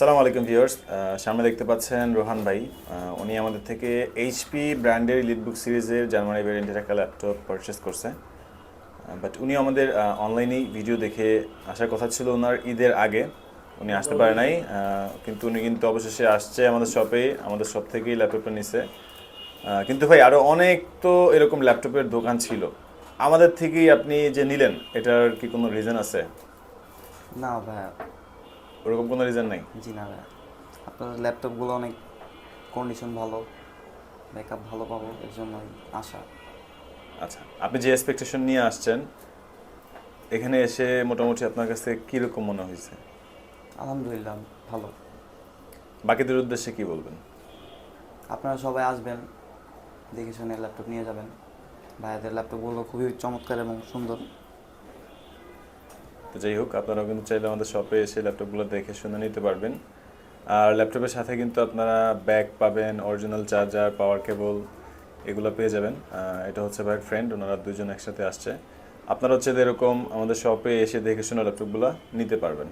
আসসালামু আলাইকুম ভিউয়ার্স, সামনে দেখতে পাচ্ছেন রোহান ভাই। উনি আমাদের থেকে এইচপি ব্র্যান্ডের লিটবুক সিরিজের জার্মানি ভ্যারিয়েন্টের একটা ল্যাপটপ পারচেস করছে। বাট উনি আমাদের অনলাইনেই ভিডিও দেখে আসার কথা ছিল ওনার ঈদের আগে। উনি আসতে পারে নাই, কিন্তু উনি কিন্তু অবশেষে আসছে আমাদের শপে, আমাদের শপ থেকেই ল্যাপটপটা নিছে। কিন্তু ভাই আরও অনেক তো এরকম ল্যাপটপের দোকান ছিল, আমাদের থেকেই আপনি যে নিলেন এটার কি কোনো রিজন আছে? না ভাইয়া। ওরকম কোনো রিজন নাই? জি না ভাইয়া, আপনার ল্যাপটপগুলো অনেক কন্ডিশন ভালো, ব্যাকআপ ভালো পাবো এর জন্যই আশা। আচ্ছা, আপনি যে এক্সপেকটেশন নিয়ে আসছেন এখানে এসে মোটামুটি আপনার কাছে কীরকম মনে হয়েছে? আলহামদুলিল্লাহ ভালো। বাকিদের উদ্দেশ্যে কি বলবেন? আপনারা সবাই আসবেন, দেখে শুনে ল্যাপটপ নিয়ে যাবেন। ভাইয়াদের ল্যাপটপগুলো খুবই চমৎকার এবং সুন্দর। তো যাই হোক, আপনারাও কিন্তু চাইলে আমাদের শপে এসে ল্যাপটপগুলো দেখে শুনে নিতে পারবেন। আর ল্যাপটপের সাথে কিন্তু আপনারা ব্যাগ পাবেন, অরিজিনাল চার্জার, পাওয়ার কেবল, এগুলো পেয়ে যাবেন। এটা হচ্ছে ভাইয়ের ফ্রেন্ড, ওনারা দুজন একসাথে আসছে। আপনারা হচ্ছে এরকম আমাদের শপে এসে দেখে শুনে ল্যাপটপগুলো নিতে পারবেন।